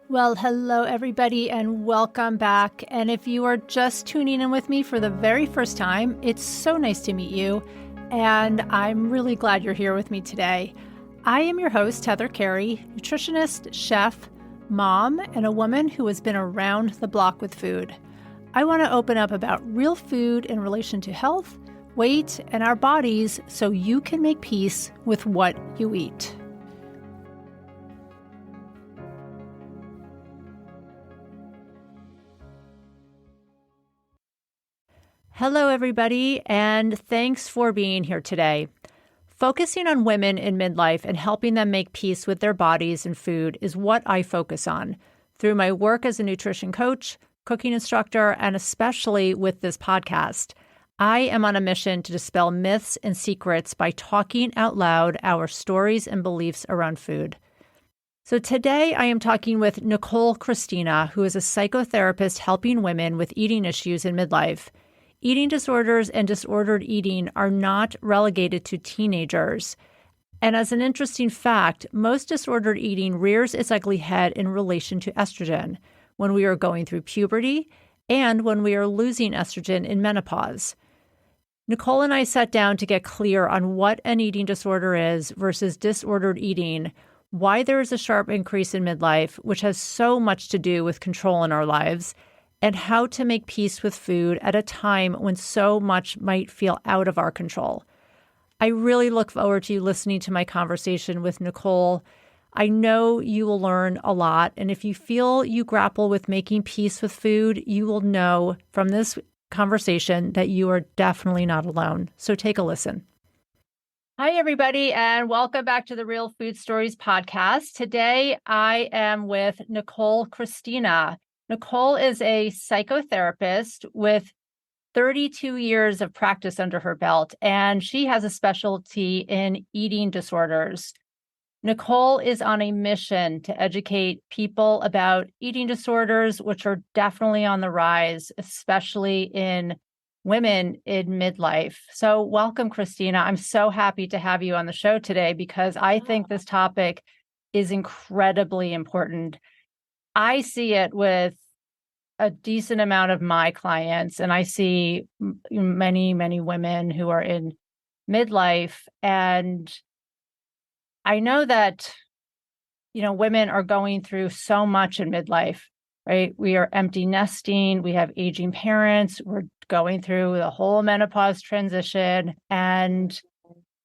Well, hello, everybody, and welcome back. And if you are just tuning in with me for the very first time, it's so nice to meet you. And I'm really glad you're here with me today. I am your host, Heather Carey, nutritionist, chef, mom, and a woman who has been around the block with food. I want to open up about real food in relation to health, weight, and our bodies so you can make peace with what you eat. Hello, everybody, and thanks for being here today. Focusing on women in midlife and helping them make peace with their bodies and food is what I focus on through my work as a nutrition coach, cooking instructor, and especially with this podcast. I am on a mission to dispel myths and secrets by talking out loud our stories and beliefs around food. So today I am talking with Nicole Cristina, who is a psychotherapist helping women with eating issues in midlife. Eating disorders and disordered eating are not relegated to teenagers. And as an interesting fact, most disordered eating rears its ugly head in relation to estrogen when we are going through puberty and when we are losing estrogen in menopause. Nicole and I sat down to get clear on what an eating disorder is versus disordered eating, why there is a sharp increase in midlife, which has so much to do with control in our lives, and how to make peace with food at a time when so much might feel out of our control. I really look forward to you listening to my conversation with Nicole. I know you will learn a lot, and if you feel you grapple with making peace with food, you will know from this conversation that you are definitely not alone. So take a listen. Hi, everybody, and welcome back to the Real Food Stories podcast. Today, I am with Nicole Cristina. Nicole is a psychotherapist with 32 years of practice under her belt, and she has a specialty in eating disorders. Nicole is on a mission to educate people about eating disorders, which are definitely on the rise, especially in women in midlife. So welcome, Cristina. I'm so happy to have you on the show today because I think this topic is incredibly important. I see it with a decent amount of my clients, and I see many, many women who are in midlife. And I know that, women are going through so much in midlife, right? We are empty nesting. We have aging parents. We're going through the whole menopause transition and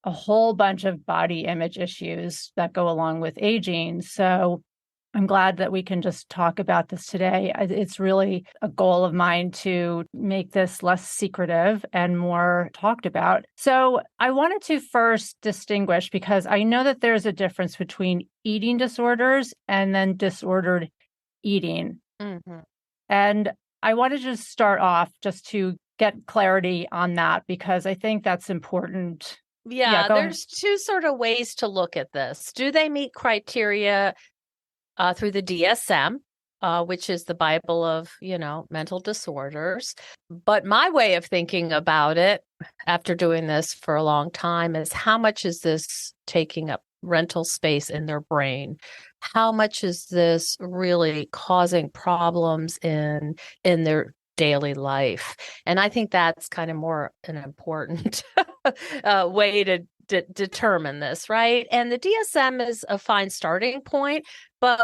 a whole bunch of body image issues that go along with aging. So I'm glad that we can just talk about this today. It's really a goal of mine to make this less secretive and more talked about. So I wanted to first distinguish, because I know that there's a difference between eating disorders and then disordered eating. Mm-hmm. And I wanted to just start off just to get clarity on that, because I think that's important. Yeah, there's two sort of ways to look at this. Do they meet criteria through the DSM, which is the Bible of, mental disorders? But my way of thinking about it, after doing this for a long time, is how much is this taking up rental space in their brain? How much is this really causing problems in their daily life? And I think that's kind of more an important way to determine this, right? And the DSM is a fine starting point, but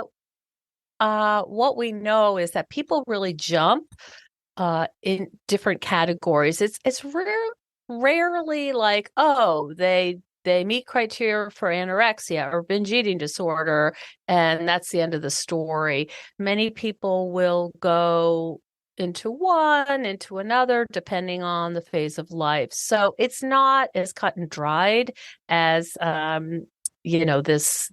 what we know is that people really jump in different categories. It's rarely like, oh, they meet criteria for anorexia or binge eating disorder, and that's the end of the story. Many people will go into one, into another, depending on the phase of life. So it's not as cut and dried as this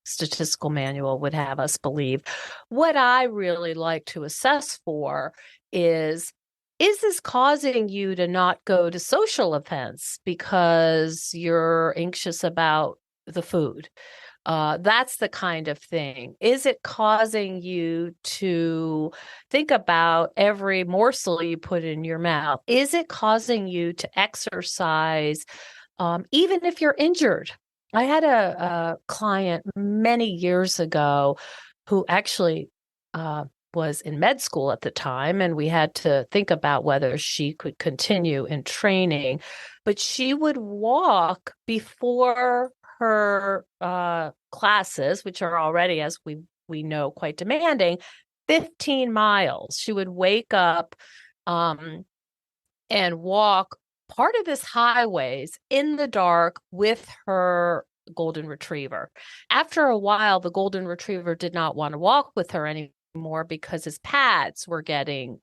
statistical manual would have us believe. What I really like to assess for is this causing you to not go to social events because you're anxious about the food? That's the kind of thing. Is it causing you to think about every morsel you put in your mouth? Is it causing you to exercise, even if you're injured? I had a client many years ago who actually was in med school at the time, and we had to think about whether she could continue in training. But she would walk before her classes, which are already, as we know, quite demanding, 15 miles. She would wake up and walk part of this highways in the dark with her golden retriever. After a while, the golden retriever did not want to walk with her anymore because his pads were getting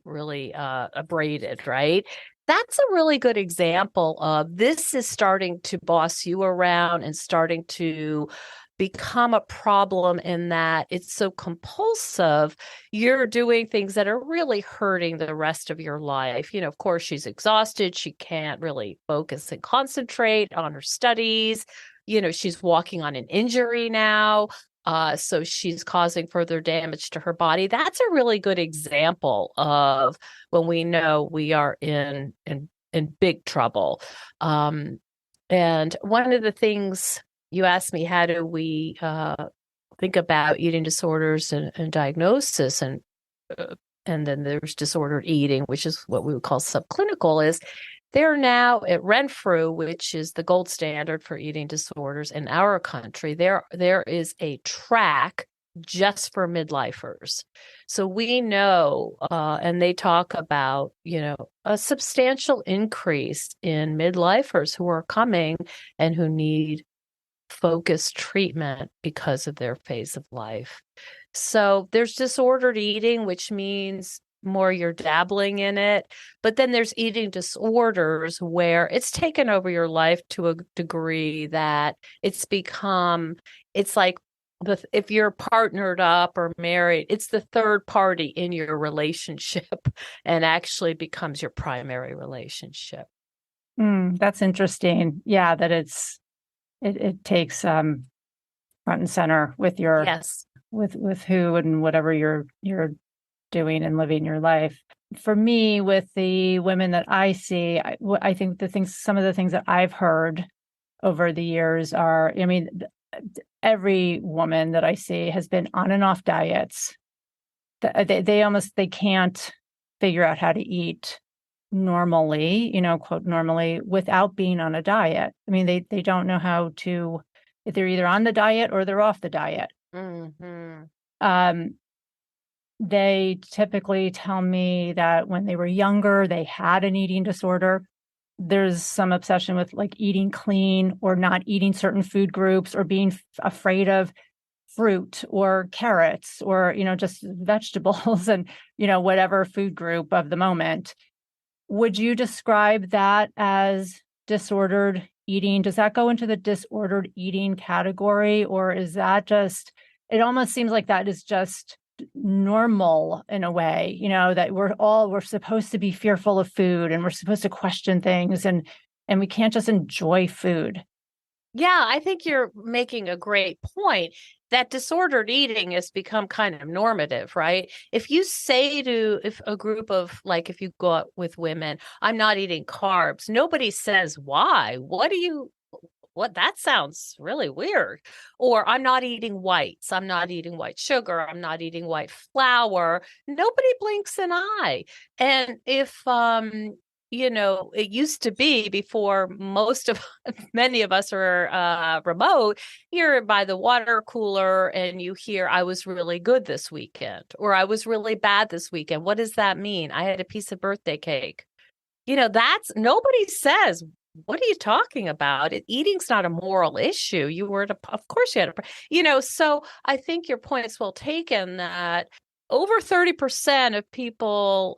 really abraded, right? That's a really good example of this is starting to boss you around and starting to become a problem in that it's so compulsive. You're doing things that are really hurting the rest of your life. Of course, she's exhausted. She can't really focus and concentrate on her studies. She's walking on an injury now. So she's causing further damage to her body. That's a really good example of when we know we are in big trouble. And one of the things you asked me, how do we think about eating disorders and diagnosis, and then there's disordered eating, which is what we would call subclinical, is they're now at Renfrew, which is the gold standard for eating disorders in our country. There is a track just for midlifers. So we know, and they talk about, a substantial increase in midlifers who are coming and who need focused treatment because of their phase of life. So there's disordered eating, which means more you're dabbling in it. But then there's eating disorders where it's taken over your life to a degree that it's like if you're partnered up or married, it's the third party in your relationship and actually becomes your primary relationship. That's interesting. Yeah, that it takes front and center with your Yes. with who and whatever you're doing and living your life. For me, with the women that I see, I think some of the things that I've heard over the years are, every woman that I see has been on and off diets. They can't figure out how to eat normally, quote normally, without being on a diet. They don't know how to, if they're either on the diet or they're off the diet. Mm-hmm. They typically tell me that when they were younger, they had an eating disorder. There's some obsession with like eating clean or not eating certain food groups or being afraid of fruit or carrots or, just vegetables and, whatever food group of the moment. Would you describe that as disordered eating? Does that go into the disordered eating category, or is that just, it almost seems like that is just normal in a way, that we're supposed to be fearful of food and we're supposed to question things and we can't just enjoy food. Yeah, I think you're making a great point that disordered eating has become kind of normative, right? If you say if a group of, like, if you go out with women, I'm not eating carbs, nobody says why. What, that sounds really weird. Or I'm not eating whites. I'm not eating white sugar. I'm not eating white flour. Nobody blinks an eye. And if it used to be before many of us are remote, you're by the water cooler and you hear, I was really good this weekend, or I was really bad this weekend. What does that mean? I had a piece of birthday cake. That's, nobody says, what are you talking about? Eating's not a moral issue. Of course you had so I think your point is well taken that over 30% of people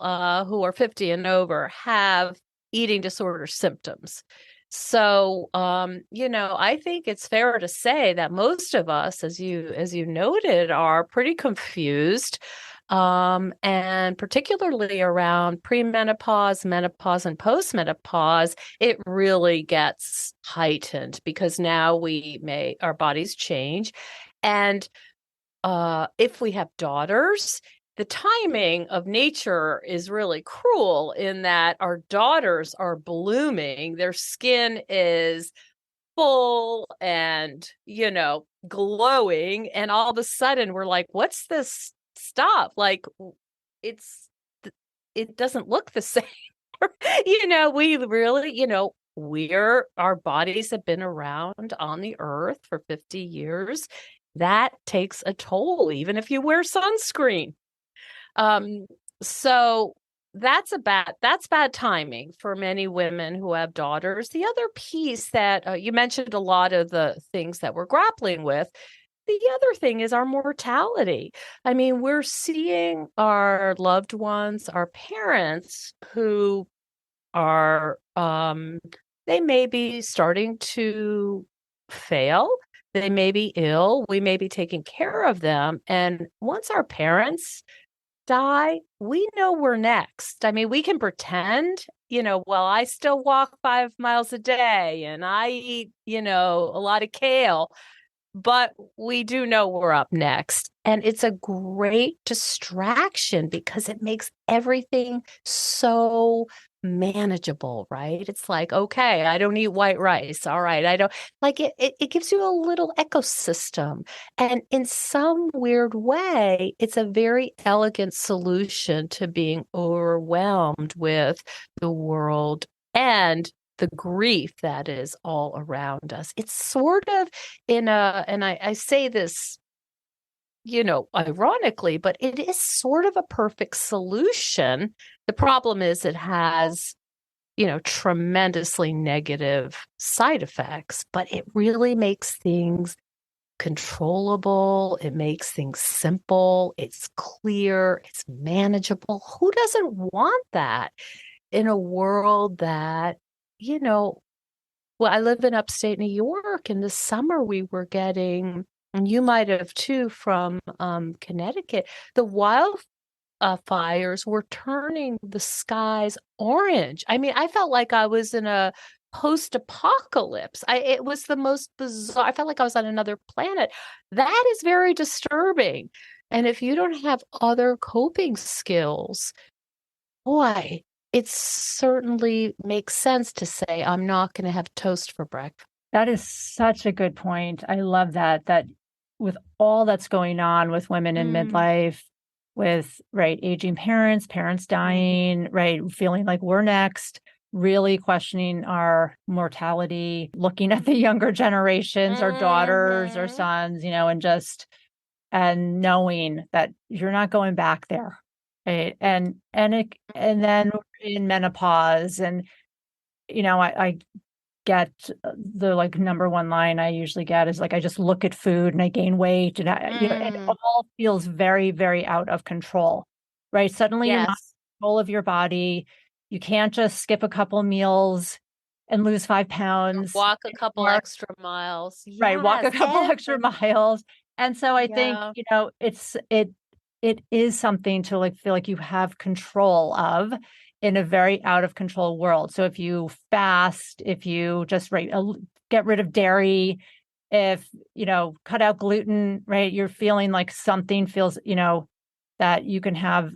who are 50 and over have eating disorder symptoms. So, I think it's fair to say that most of us, as you noted, are pretty confused. And particularly around premenopause, menopause, and postmenopause, it really gets heightened because now our bodies change. And if we have daughters, the timing of nature is really cruel in that our daughters are blooming. Their skin is full and, glowing. And all of a sudden we're like, what's this stuff? Like, it's, it doesn't look the same. We really, our bodies have been around on the earth for 50 years. That takes a toll, even if you wear sunscreen. So that's bad timing for many women who have daughters. The other piece that you mentioned, a lot of the things that we're grappling with. The other thing is our mortality. I mean, we're seeing our loved ones, our parents who are they may be starting to fail. They may be ill. We may be taking care of them. And once our parents die, we know we're next. I mean, we can pretend, well, I still walk 5 miles a day and I eat, a lot of kale, but we do know we're up next. And it's a great distraction because it makes everything so manageable, right? It's like, okay, I don't eat white rice. All right. I don't like it. It gives you a little ecosystem. And in some weird way, it's a very elegant solution to being overwhelmed with the world and the grief that is all around us. It's sort of and I say this, ironically, but it is sort of a perfect solution. The problem is it has, tremendously negative side effects, but it really makes things controllable. It makes things simple. It's clear. It's manageable. Who doesn't want that in a world that, well, I live in upstate New York, and this summer we were getting, and you might have too, from Connecticut, the wildfires were turning the skies orange. I mean, I felt like I was in a post-apocalypse. It was the most bizarre. I felt like I was on another planet. That is very disturbing. And if you don't have other coping skills, boy, it certainly makes sense to say, I'm not going to have toast for breakfast. That is such a good point. I love that with all that's going on with women in midlife, with, right, aging parents, parents dying, right, feeling like we're next, really questioning our mortality, looking at the younger generations, our daughters, our sons, and knowing that you're not going back there. Right. And then in menopause, and I get the like number one line I usually get is like, I just look at food and I gain weight, and it all feels very, very out of control. Right. Suddenly you're not in Yes. control of your body. You can't just skip a couple meals and lose 5 pounds. Walk a couple extra miles. Right, walk Yes. a couple extra miles. And so I think, Yeah. it is something to like feel like you have control of in a very out of control world. So if you fast, if you just get rid of dairy, if cut out gluten, right, you're feeling like something feels, that you can have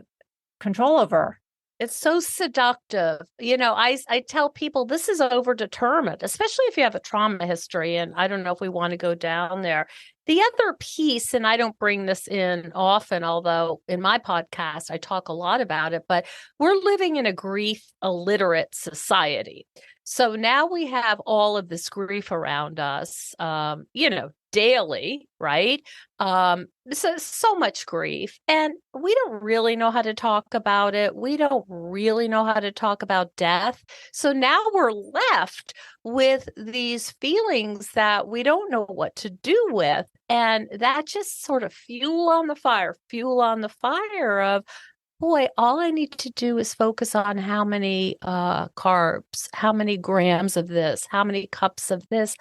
control over. It's so seductive. I tell people this is overdetermined, especially if you have a trauma history. And I don't know if we want to go down there. The other piece, and I don't bring this in often, although in my podcast, I talk a lot about it, but we're living in a grief illiterate society. So now we have all of this grief around us, daily, right? So much grief, and we don't really know how to talk about it. We don't really know how to talk about death. So now we're left with these feelings that we don't know what to do with. And that just sort of fuel on the fire of, boy, all I need to do is focus on how many carbs, how many grams of this, how many cups of this.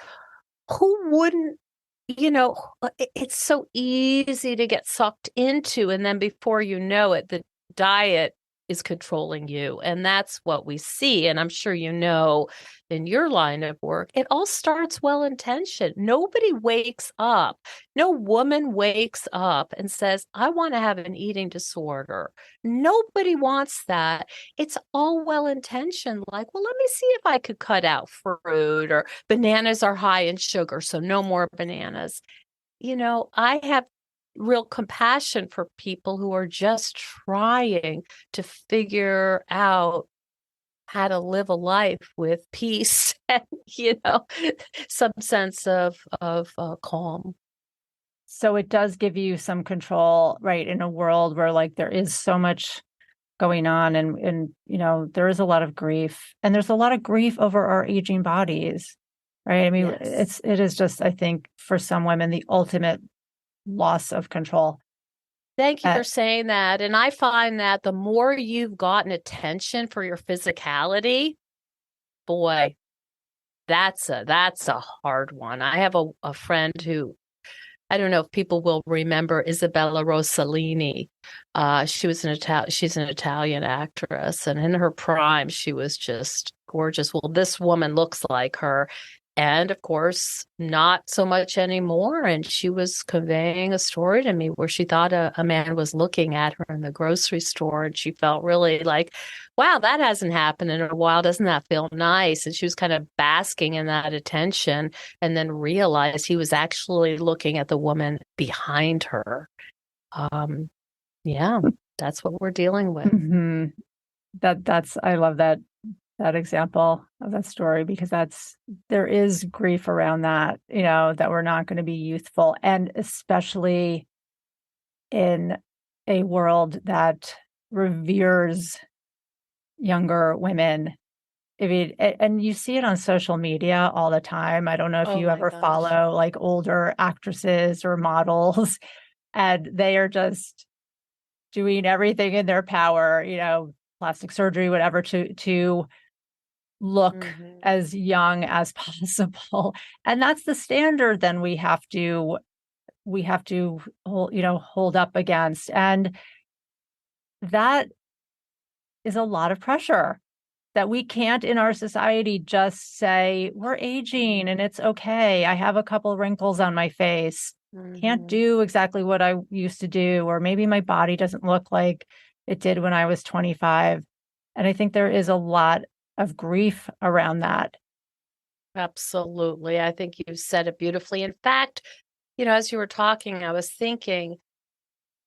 Who wouldn't, it's so easy to get sucked into. And then before you know it, the diet is controlling you. And that's what we see. And I'm sure you know in your line of work, it all starts well intentioned. Nobody wakes up, no woman wakes up and says, I want to have an eating disorder. Nobody wants that. It's all well intentioned. Like, well, let me see if I could cut out fruit, or bananas are high in sugar, so no more bananas. I have real compassion for people who are just trying to figure out how to live a life with peace and, some sense of calm. So it does give you some control, right, in a world where like there is so much going on, and there is a lot of grief, and there's a lot of grief over our aging bodies, right? I mean, Yes. it is just, I think, for some women, the ultimate loss of control. Thank you for saying that. And I find that the more you've gotten attention for your physicality, boy, that's a hard one. I have a friend who, I don't know if people will remember, Isabella Rossellini. She's an Italian actress, and in her prime, she was just gorgeous. Well, this woman looks like her, and of course, not so much anymore. And she was conveying a story to me where she thought a man was looking at her in the grocery store, and she felt really like, wow, that hasn't happened in a while. Doesn't that feel nice? And she was kind of basking in that attention, and then realized he was actually looking at the woman behind her. Yeah, that's what we're dealing with. Mm-hmm. I love that example of that story, because there is grief around that, that we're not going to be youthful, and especially in a world that reveres younger women. I mean, and you see it on social media all the time. I don't know if Oh you my ever gosh. follow like older actresses or models, and they are just doing everything in their power, plastic surgery, whatever, to look as young as possible. And that's the standard then we have to hold up against. And that is a lot of pressure that we can't in our society just say we're aging and it's okay. I have a couple wrinkles on my face. Can't do exactly what I used to do, or maybe my body doesn't look like it did when I was 25. And I think there is a lot of grief around that. Absolutely. I think you said it beautifully. In fact, as you were talking, I was thinking,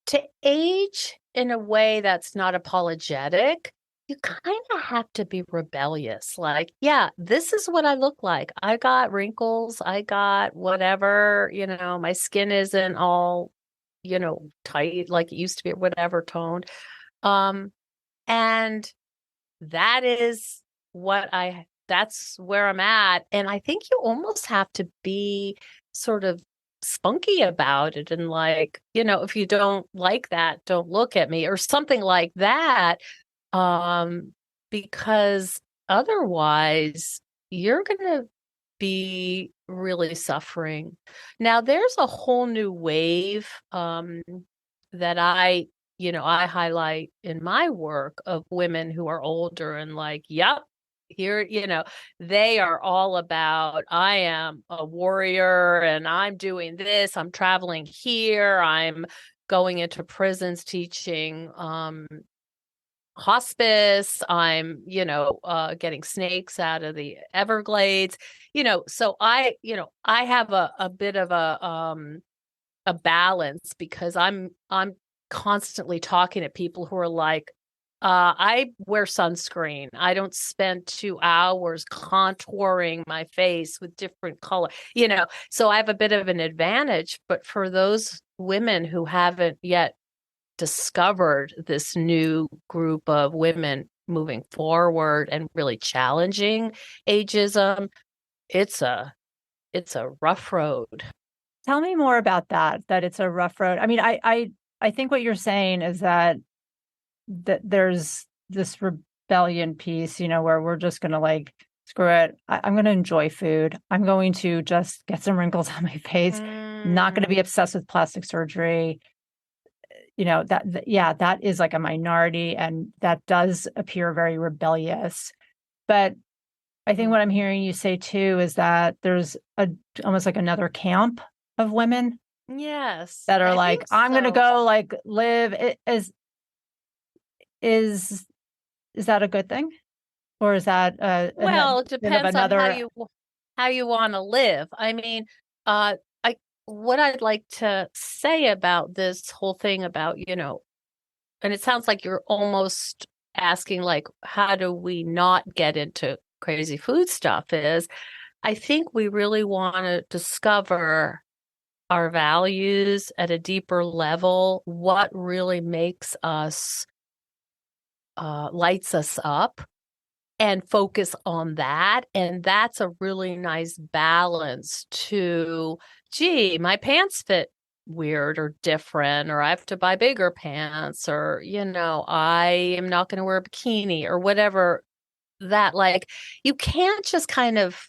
to age in a way that's not apologetic, you kind of have to be rebellious. Like, yeah, this is what I look like. I got wrinkles. I got whatever, my skin isn't all, tight like it used to be, or whatever toned. And that is that's where I'm at. And I think you almost have to be sort of spunky about it, and like, if you don't like that, don't look at me, or something like that. Um, because otherwise you're going to be really suffering. Now, there's a whole new wave that I highlight in my work, of women who are older and like, yep, here, they are all about, I am a warrior and I'm doing this, I'm traveling here, I'm going into prisons teaching hospice, I'm getting snakes out of the Everglades, so I have a bit of a balance, because I'm constantly talking to people who are like, I wear sunscreen. I don't spend 2 hours contouring my face with different color, so I have a bit of an advantage. But for those women who haven't yet discovered this new group of women moving forward and really challenging ageism, it's a rough road. Tell me more about that it's a rough road. I mean, I think what you're saying is that there's this rebellion piece, where we're just going to like, screw it. I'm going to enjoy food. I'm going to just get some wrinkles on my face. Not going to be obsessed with plastic surgery. that is like a minority, and that does appear very rebellious. But I think what I'm hearing you say too is that there's almost like another camp of women Yes, that are I like, think I'm going to so. go like live. Is is that a good thing, or is that a Well, it bit of depends on another? how you want to live. I mean, I what I'd like to say about this whole thing about, and it sounds like you're almost asking like, how do we not get into crazy food stuff is I think we really want to discover our values at a deeper level, what really makes us lights us up and focus on that. And that's a really nice balance to, gee, my pants fit weird or different, or I have to buy bigger pants, or, I am not going to wear a bikini or whatever that, like, you can't just kind of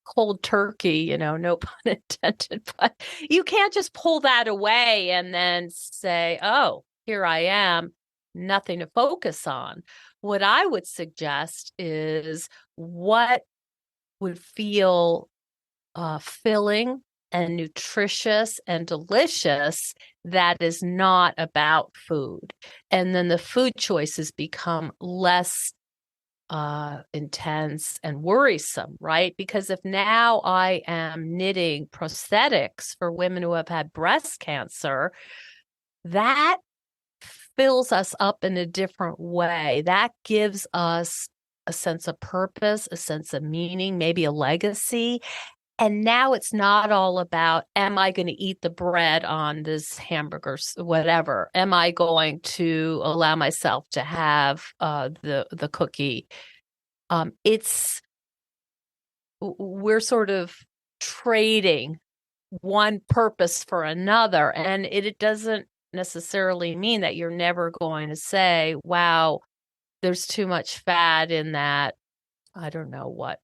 cold turkey, no pun intended, but you can't just pull that away and then say, oh, here I am, nothing to focus on. What I would suggest is what would feel filling and nutritious and delicious that is not about food. And then the food choices become less intense and worrisome, right? Because if now I am knitting prosthetics for women who have had breast cancer, that fills us up in a different way. That gives us a sense of purpose, a sense of meaning, maybe a legacy. And now it's not all about, am I going to eat the bread on this hamburgers, whatever? Am I going to allow myself to have the cookie? It's we're sort of trading one purpose for another, and it doesn't necessarily mean that you're never going to say, wow, there's too much fat in that, I don't know what,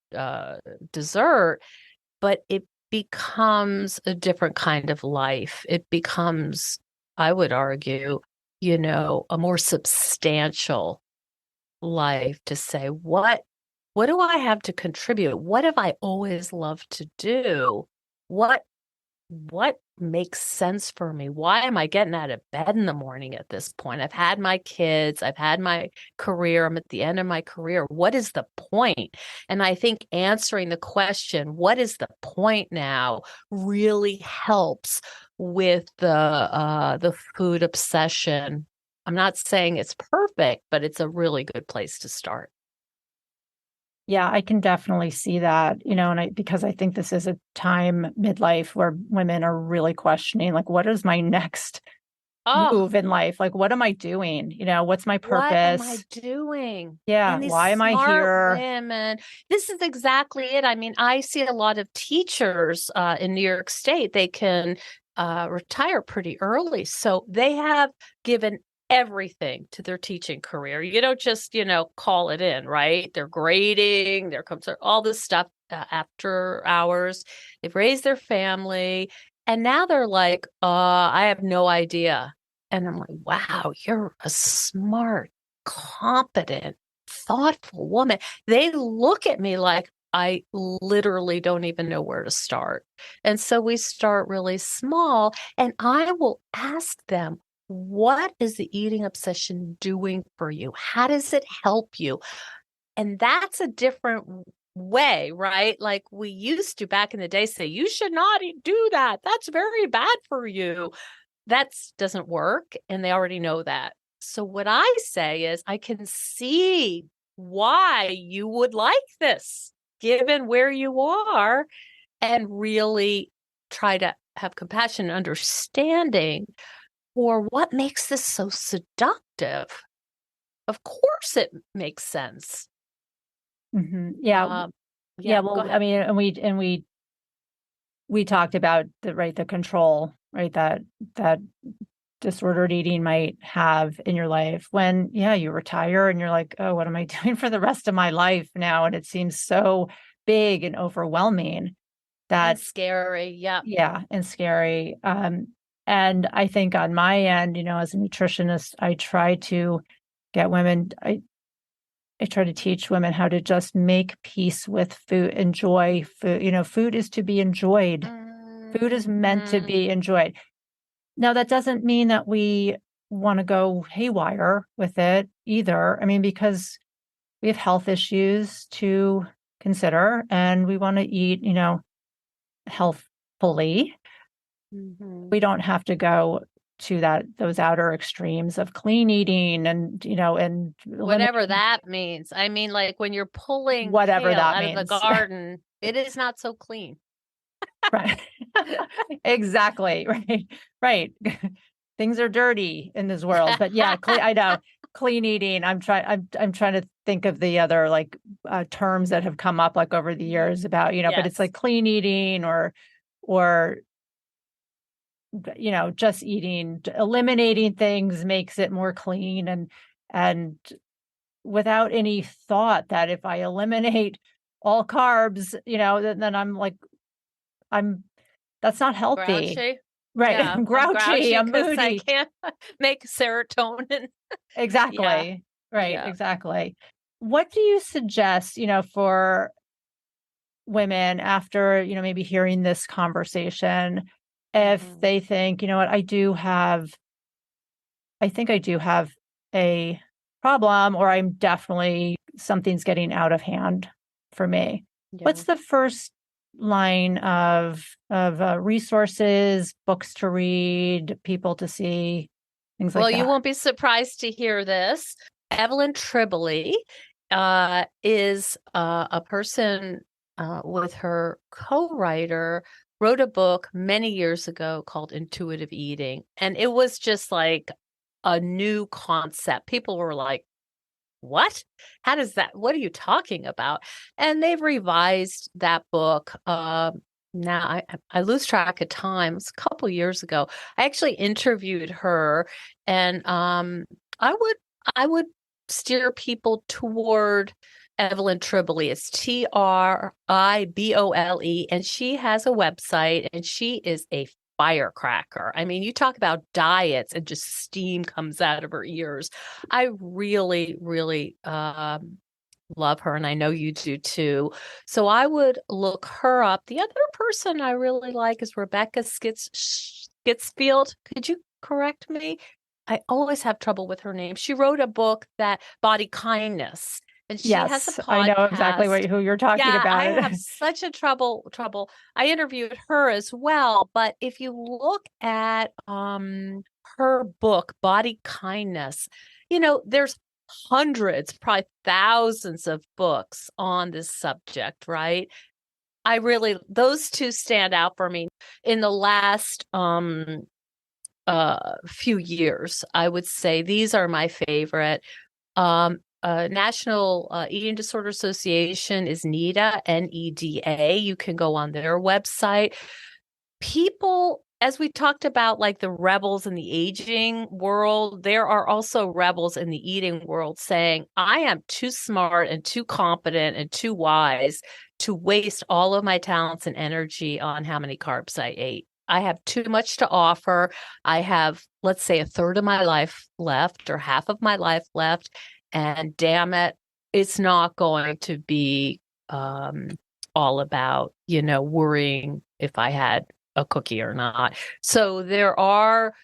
dessert, but it becomes a different kind of life. It becomes, I would argue, a more substantial life, to say, what do I have to contribute? What have I always loved to do? What makes sense for me? Why am I getting out of bed in the morning at this point? I've had my kids, I've had my career, I'm at the end of my career. What is the point? And I think answering the question, what is the point now, really helps with the food obsession. I'm not saying it's perfect, but it's a really good place to start. Yeah, I can definitely see that, because I think this is a time midlife where women are really questioning, like, what is my next Oh, move in life? Like, what am I doing? What's my what am I purpose? doing? Yeah, And these why am I smart here? women, this is exactly it. I mean, I see a lot of teachers in New York State. They can retire pretty early. So they have given everything to their teaching career. You don't just, call it in, right? They're grading, there comes all this stuff after hours. They've raised their family. And now they're like, I have no idea. And I'm like, wow, you're a smart, competent, thoughtful woman. They look at me like I literally don't even know where to start. And so we start really small, and I will ask them, what is the eating obsession doing for you? How does it help you? And that's a different way, right? Like we used to back in the day say, you should not do that. That's very bad for you. That doesn't work, and they already know that. So what I say is, I can see why you would like this given where you are, and really try to have compassion and understanding for what makes this so seductive. Of course it makes sense. Yeah, Um, yeah. yeah, go Well, I ahead. mean, we talked about the control, right? That disordered eating might have in your life when, yeah, you retire and you're like, oh, what am I doing for the rest of my life now? And it seems so big and overwhelming And that, scary. Yeah. yeah, and scary. And I think on my end, as a nutritionist, I try to get women, I try to teach women how to just make peace with food, enjoy food. Food is to be enjoyed. Food is meant to Mhm. be enjoyed. Now, that doesn't mean that we want to go haywire with it either. I mean, because we have health issues to consider and we want to eat, healthfully. Mhm. We don't have to go to those outer extremes of clean eating and Whatever eliminating that means. I mean, like when you're pulling whatever kale that out of the means. garden, it is not so clean. Right. Exactly. Right. Right. Things are dirty in this world, but yeah, I know clean eating. I'm trying to think of the other like terms that have come up like over the years about, but it's Yes. like clean eating or just eliminating things makes it more clean and without any thought that if I eliminate all carbs, then I'm like I'm that's not healthy. Grouchy. Right. Yeah, I'm I'm grouchy, grouchy I'm because I moody. can't make serotonin. Yeah, Exactly. Right, yeah. exactly. What do you suggest, for women after, maybe hearing this conversation, if Mhm. they think, you know what, I think I do have a problem, or I'm definitely something's getting out of hand for me. Yeah. What's the first line of resources, books to read, people to see, things like Well, you that? won't be surprised to hear this. Evelyn Tribole is a person with her co-writer wrote a book many years ago called Intuitive Eating. And it was just like a new concept. People were like, what? How does that? What are you talking about? And they've revised that book. Now I lose track of time. It's a couple years ago. I actually interviewed her, and I would steer people toward Evelyn Tribole. It's Tribole, and she has a website, and she is a firecracker. I mean, you talk about diets and just steam comes out of her ears. I really, really love her, and I know you do too. So I would look her up. The other person I really like is Rebecca Skitzfield. Could you correct me? I always have trouble with her name. She wrote a book that Body Kindness, and she has a Yes, I know exactly podcast. who you're talking Yeah, I about. have such a trouble. I interviewed her as well, but if you look at her book, Body Kindness, there's hundreds, probably thousands of books on this subject, right? Those two stand out for me in the last few years. I would say these are my favorite. National Eating Disorder Association is NEDA, NEDA. You can go on their website. People, as we talked about, like the rebels in the aging world, there are also rebels in the eating world saying, I am too smart and too competent and too wise to waste all of my talents and energy on how many carbs I ate. I have too much to offer. I have, let's say, a third of my life left or half of my life left. And damn it, it's not going to be all about, worrying if I had a cookie or not. So there are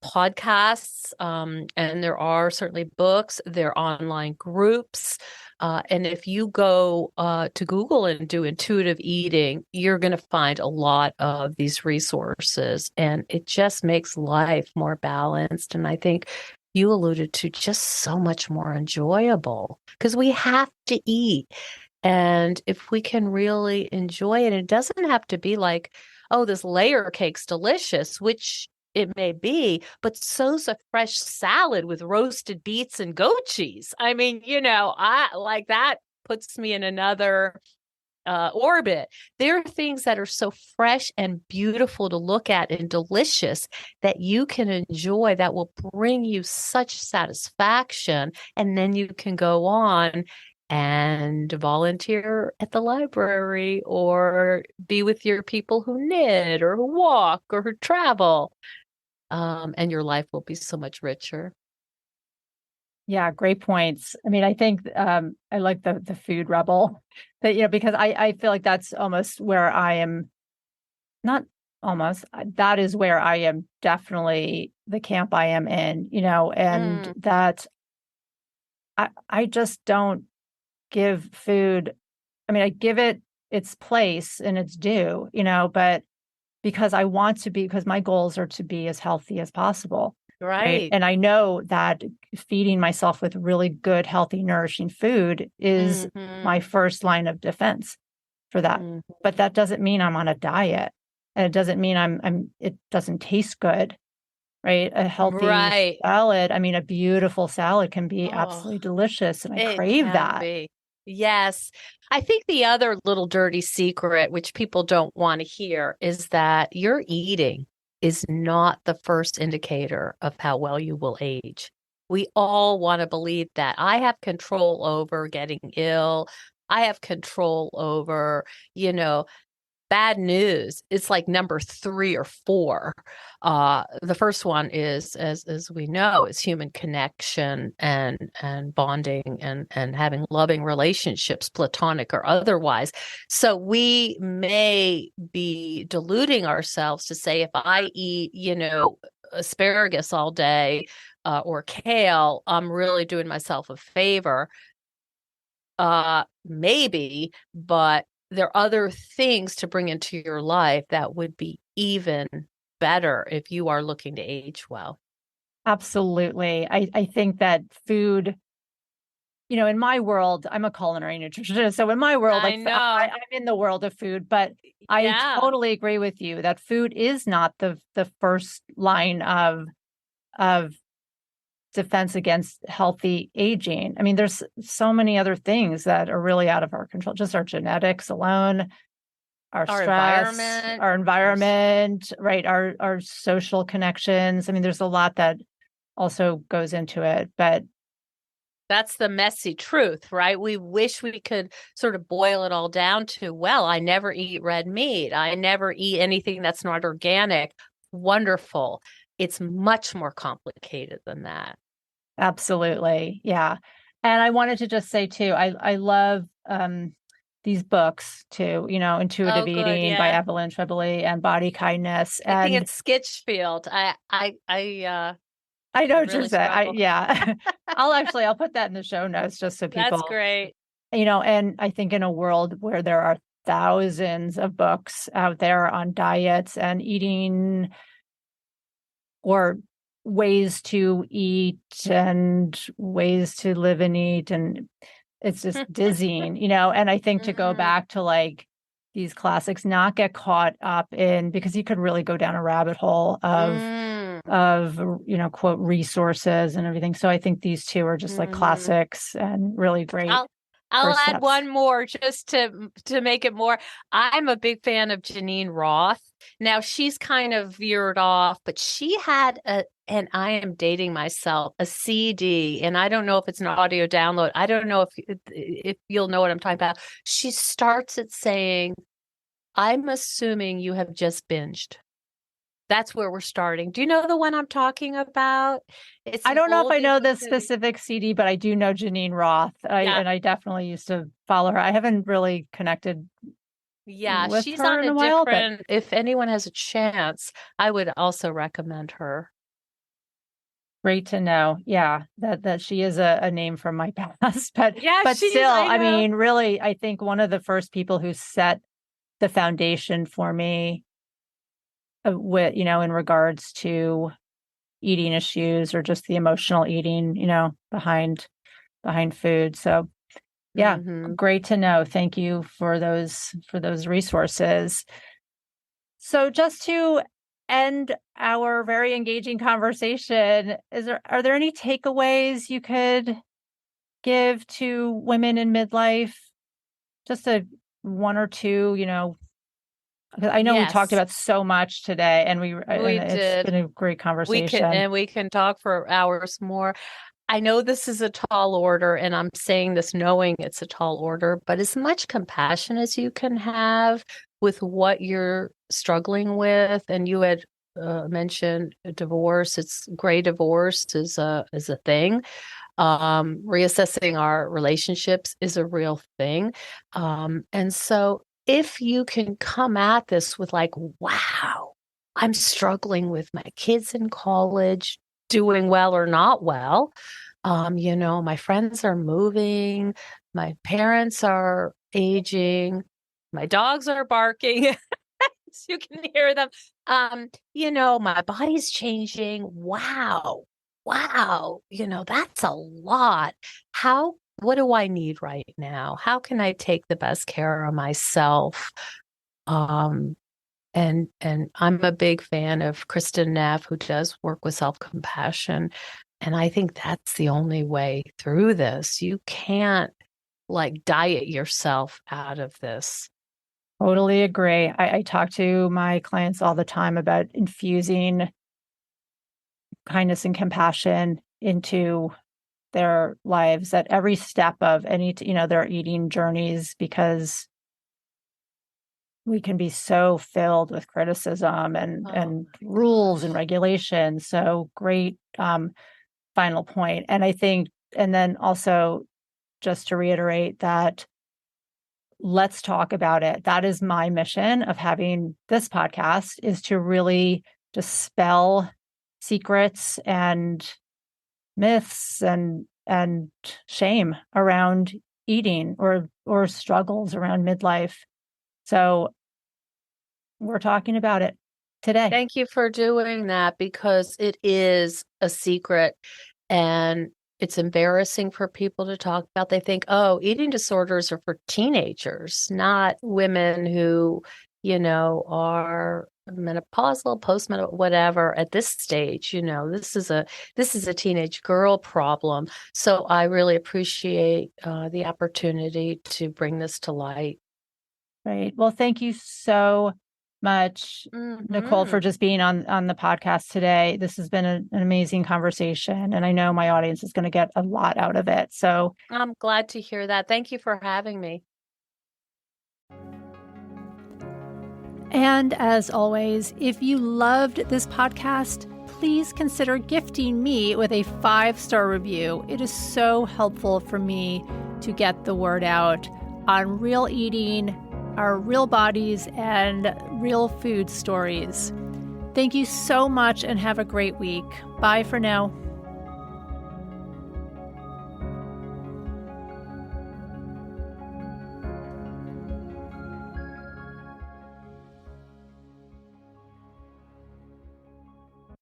podcasts, and there are certainly books, there are online groups. And if you go to Google and do intuitive eating, you're going to find a lot of these resources. And it just makes life more balanced. And I think you alluded to just so much more enjoyable because we have to eat. And if we can really enjoy it, it doesn't have to be like, oh, this layer cake's delicious, which it may be, but so's a fresh salad with roasted beets and goat cheese. I mean, I like that puts me in another orbit. There are things that are so fresh and beautiful to look at and delicious that you can enjoy that will bring you such satisfaction. And then you can go on and volunteer at the library or be with your people who knit or who walk or who travel. and your life will be so much richer. Yeah, great points. I mean, I think I like the food rebel that, because I feel like that's almost where I am, not almost, that is where I am definitely the camp I am in, and Mm, that I just don't give food. I mean, I give it its place and its due, but because my goals are to be as healthy as possible. Right. right. And I know that feeding myself with really good, healthy, nourishing food is Hmm. my first line of defense for that. Hmm. But that doesn't mean I'm on a diet. And it doesn't mean it doesn't taste good, right? A healthy Right. salad, I mean, a beautiful salad can be Oh, absolutely delicious. And I it crave can that. be. Yes. I think the other little dirty secret, which people don't want to hear, is that your eating is not the first indicator of how well you will age. We all want to believe that I have control over getting ill. I have control over, you know, bad news. It's like number three or four. The first one is, as we know, is human connection and bonding and having loving relationships, platonic or otherwise. So we may be deluding ourselves to say, if I eat, asparagus all day, or kale, I'm really doing myself a favor. Maybe, but there are other things to bring into your life that would be even better if you are looking to age well. Absolutely. I think that food, in my world, I'm a culinary nutritionist. So in my world, I like know. I'm in the world of food, but I Yeah. totally agree with you that food is not the first line of defense against healthy aging. I mean, there's so many other things that are really out of our control, just our genetics alone, our Our stress, environment, our environment, right? Our social connections. I mean, there's a lot that also goes into it, but that's the messy truth, right? We wish we could sort of boil it all down to, well, I never eat red meat. I never eat anything that's not organic. Wonderful. It's much more complicated than that. absolutely. Yeah. And I wanted to just say too, I love these books too, Intuitive Oh, good. Eating by Yeah. Evelyn Tribole and Body Kindness. I think And it's Skitchfield. I know I what you're really saying. struggle. Yeah. I'll put that in the show notes just so That's people, great. and I think in a world where there are thousands of books out there on diets and eating or ways to eat and ways to live and eat, and it's just dizzying, and I think to go Mm, back to like these classics, not get caught up in, because you could really go down a rabbit hole mm, of quote resources and everything. So I think these two are just like mhm. classics and really great I'll I'll first add steps. one more just to make it more. I'm a big fan of Janine Roth. Now she's kind of veered off, but she had and I am dating myself, a CD, and I don't know if it's an audio download. I don't know if you'll know what I'm talking about. She starts it saying, "I'm assuming you have just binged." That's where we're starting. Do you know the one I'm talking about? It's I an don't know if I oldie know but the goodie. specific CD, but I do know Janine Roth. Yeah. And I definitely used to follow her. I haven't really connected Yeah, with she's her on in a a while, but different, if anyone has a chance, I would also recommend her. great to know. Yeah, that she is a name from my past, but Yeah, she is. still, I I know. mean, really, I think one of the first people who set the foundation for me, with in regards to eating issues or just the emotional eating, behind food. So yeah, Hmm. great to know. Thank you for those resources. So just to end our very engaging conversation, are there any takeaways you could give to women in midlife? Just a one or two, 'cause I know we talked Yes, about so much today, and we it's did. been a great We can, conversation. and we can talk for hours more. I know this is a tall order, and I'm saying this knowing it's a tall order, but as much compassion as you can have with what you're struggling with, and you had mentioned divorce. It's gray divorce is a thing. Reassessing our relationships is a real thing. And so if you can come at this with like, wow, I'm struggling with my kids in college, doing well or not well. My friends are moving, my parents are aging, my dogs are barking. You can hear them. My body's changing. Wow. Wow. That's a lot. What do I need right now? How can I take the best care of myself? Um, and I'm a big fan of Kristen Neff, who does work with self-compassion. And I think that's the only way through this. You can't like diet yourself out of this. Totally agree. I talk to my clients all the time about infusing kindness and compassion into their lives at every step of their eating journeys, because we can be so filled with criticism and rules and regulations. So great final point. And I think, and then also just to reiterate that, let's talk about it. That is my mission of having this podcast, is to really dispel secrets and myths and shame around eating or struggles around midlife. So we're talking about it today. Thank you for doing that, because it is a secret and it's embarrassing for people to talk about. They think, oh, eating disorders are for teenagers, not women who, are menopausal, postmenopausal, whatever at this stage. This is a teenage girl problem. So I really appreciate the opportunity to bring this to light. Right. Well, thank you so much, Nicole, for just being on the podcast today. This has been an amazing conversation, and I know my audience is going to get a lot out of it. So I'm glad to hear that. Thank you for having me. And as always, if you loved this podcast, please consider gifting me with a 5-star review. It is so helpful for me to get the word out on real eating, our real bodies, and real food stories. Thank you so much and have a great week. Bye for now.